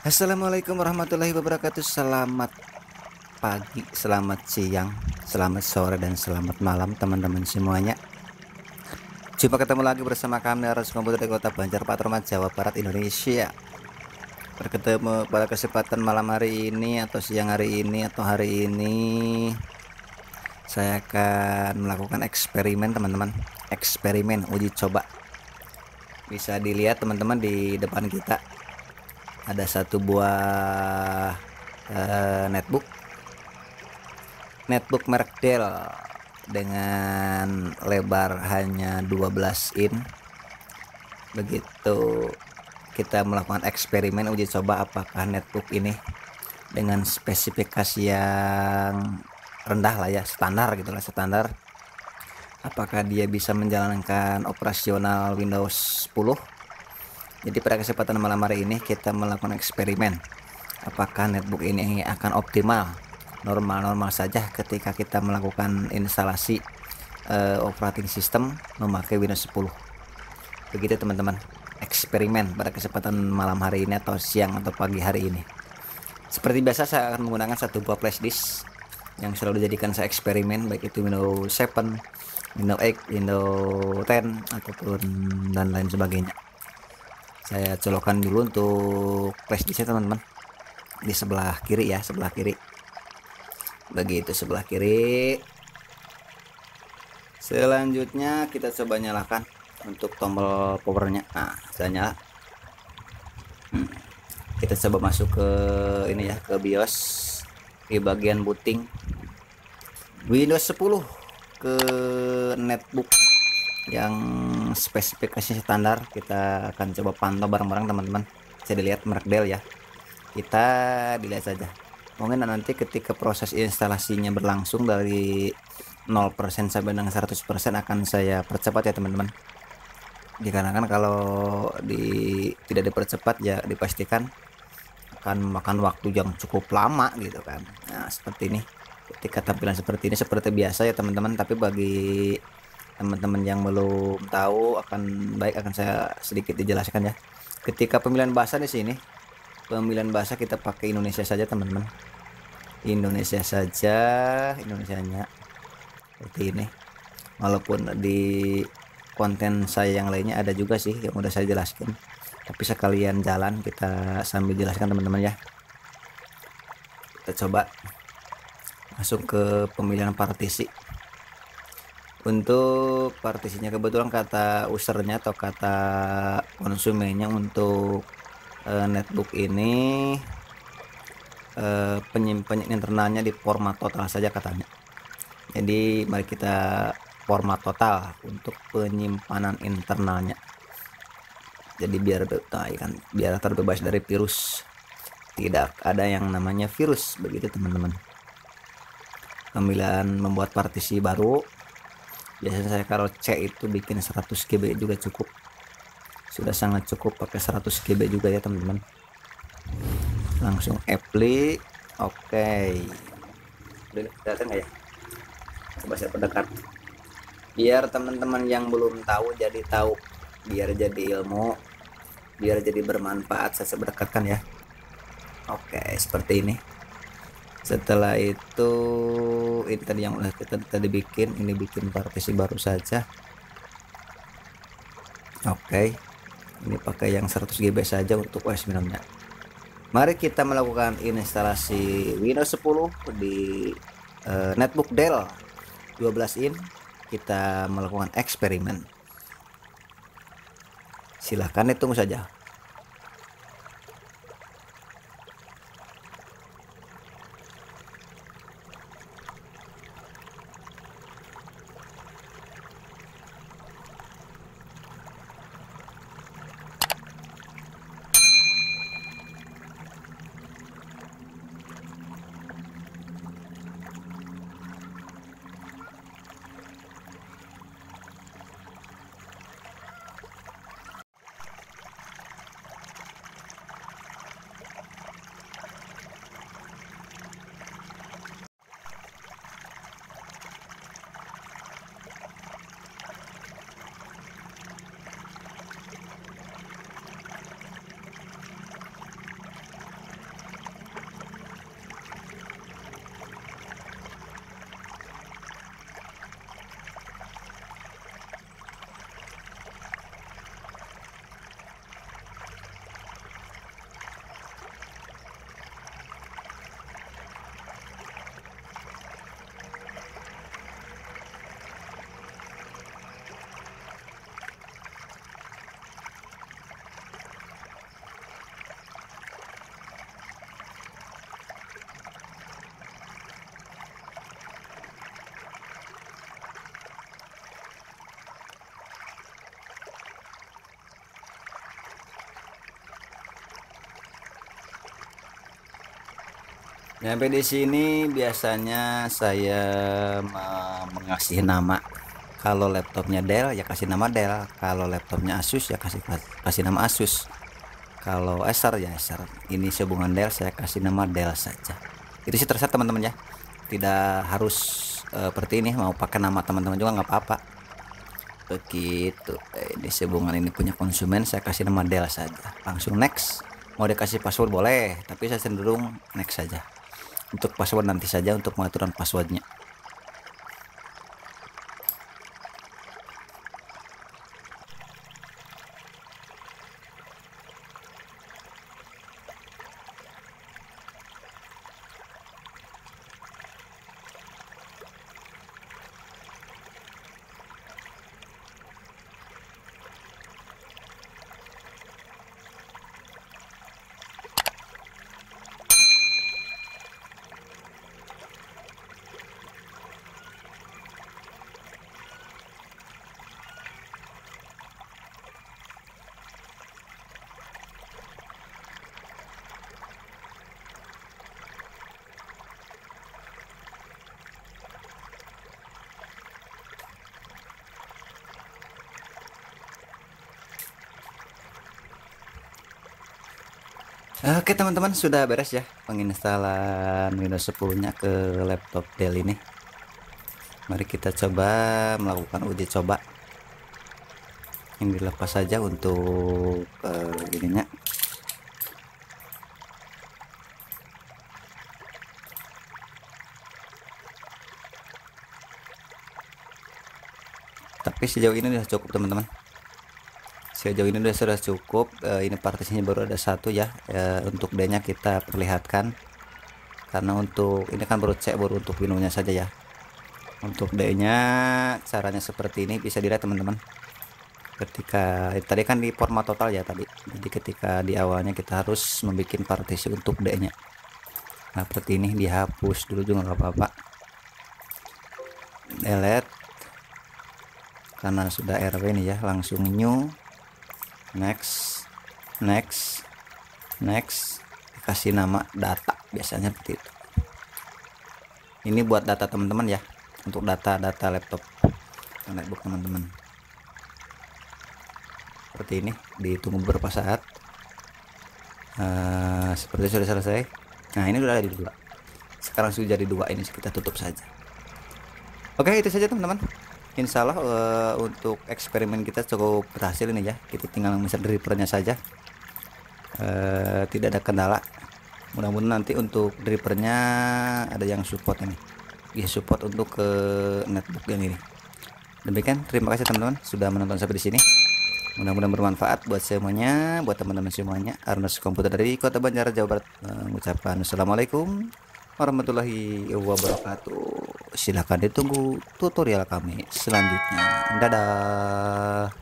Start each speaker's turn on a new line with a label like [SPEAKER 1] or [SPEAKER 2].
[SPEAKER 1] Assalamualaikum warahmatullahi wabarakatuh. Selamat pagi, selamat siang, selamat sore, dan selamat malam teman-teman semuanya. Jumpa ketemu lagi bersama kami Aras Komputer di Kota Banjar Patroman, Jawa Barat, Indonesia. Berketemu pada kesempatan malam hari ini atau siang hari ini atau hari ini, saya akan melakukan eksperimen teman-teman. Eksperimen uji coba. Bisa dilihat teman-teman di depan kita ada satu buah netbook merek Dell dengan lebar hanya 12 in. Begitu kita melakukan eksperimen uji coba apakah netbook ini dengan spesifikasi yang rendah lah ya, standar gitulah, standar, apakah dia bisa menjalankan operasional Windows 10. Jadi pada kesempatan malam hari ini kita melakukan eksperimen apakah netbook ini akan optimal, normal-normal saja ketika kita melakukan instalasi operating system memakai Windows 10. Begitu teman-teman, eksperimen pada kesempatan malam hari ini atau siang atau pagi hari ini. Seperti biasa saya akan menggunakan satu buah flash disk yang selalu dijadikan saya eksperimen, baik itu Windows 7, Windows 8, Windows 10 ataupun dan lain sebagainya. Saya colokkan dulu untuk flash disknya teman-teman, di sebelah kiri ya, sebelah kiri. Begitu, sebelah kiri. Selanjutnya kita coba nyalakan untuk tombol powernya. Nah, saya nyala. Kita coba masuk ke ini ya, ke BIOS, di bagian booting Windows 10 ke netbook yang spesifikasi standar. Kita akan coba pantau bareng-bareng teman-teman. Bisa dilihat merek Dell ya, kita dilihat saja. Mungkin nanti ketika proses instalasinya berlangsung dari 0% sampai dengan 100% akan saya percepat ya teman-teman. Dikarenakan kalau tidak dipercepat ya dipastikan akan makan waktu yang cukup lama gitu kan. Nah seperti ini, ketika tampilan seperti ini seperti biasa ya teman-teman, tapi bagi teman-teman yang belum tahu akan saya sedikit dijelaskan ya. Ketika pemilihan bahasa di sini, pemilihan bahasa kita pakai Indonesia saja teman-teman, Indonesia saja, Indonesianya seperti ini. Walaupun di konten saya yang lainnya ada juga sih yang udah saya jelaskan, tapi sekalian jalan kita sambil jelaskan teman-teman ya. Kita coba masuk ke pemilihan partisi. Untuk partisinya kebetulan kata usernya atau kata konsumennya untuk netbook ini penyimpanan internalnya di format total saja katanya. Jadi mari kita format total untuk penyimpanan internalnya. Jadi biar terbebas dari virus, tidak ada yang namanya virus, begitu teman-teman. Pemilihan membuat partisi baru, biasanya saya kalau C itu bikin 100 GB juga cukup, sudah sangat cukup pakai 100 GB juga ya teman-teman. Langsung apply. Oke, kelihatan nggak ya? Coba saya perdekat biar teman-teman yang belum tahu jadi tahu, biar jadi ilmu, biar jadi bermanfaat. Saya berdekatkan ya. Oke, seperti ini. Setelah itu ini tadi yang udah kita tadi bikin, ini bikin partisi baru saja. Oke, ini pakai yang 100 GB saja untuk OS minumnya. Mari kita melakukan instalasi Windows 10 di netbook Dell 12 in. Kita melakukan eksperimen. Silahkan ditunggu saja. Sampai di sini biasanya saya mengasih nama. Kalau laptopnya Dell ya kasih nama Dell, kalau laptopnya Asus ya kasih nama Asus, kalau Acer ya Acer. Ini hubungan Dell, saya kasih nama Dell saja. Itu sih terserah teman-teman ya, tidak harus seperti ini, mau pakai nama teman-teman juga nggak apa-apa. Begitu. Ini hubungan ini punya konsumen, saya kasih nama Dell saja. Langsung next. Mau dikasih password boleh, tapi saya cenderung next saja. Untuk password nanti saja, untuk pengaturan passwordnya. Oke teman-teman, sudah beres ya penginstalan Windows 10-nya ke laptop Dell ini. Mari kita coba melakukan uji coba. Ini dilepas saja untuk ininya. Tapi sejauh ini sudah cukup teman-teman. Sejauh ini sudah cukup. Ini partisinya baru ada satu ya. Untuk D-nya kita perlihatkan, karena untuk ini kan baru untuk Windows-nya saja ya. Untuk D-nya caranya seperti ini, bisa dilihat teman-teman. Ketika tadi kan di format total ya tadi, jadi ketika di awalnya kita harus membuat partisi untuk D-nya. Nah seperti ini, dihapus dulu juga nggak apa-apa, delete karena sudah RW nih ya. Langsung new, next, dikasih nama data, biasanya seperti itu. Ini buat data teman-teman ya, untuk data laptop netbook teman-teman. Seperti ini, ditunggu beberapa saat. Seperti sudah selesai. Nah ini udah ada di 2, sekarang sudah jadi 2. Ini kita tutup saja. Oke, itu saja teman-teman. Insya Allah untuk eksperimen kita cukup berhasil ini ya. Kita tinggal mencet drivernya saja, tidak ada kendala. Mudah-mudahan nanti untuk drivernya ada yang support ini, bisa support untuk ke netbook yang ini. Demikian, terima kasih teman-teman sudah menonton sampai di sini. Mudah-mudahan bermanfaat buat semuanya, buat teman-teman semuanya. Arnas Komputer dari Kota Banjar, Jawa Barat mengucapkan assalamualaikum warahmatullahi wabarakatuh. Silahkan ditunggu tutorial kami selanjutnya. Dadah.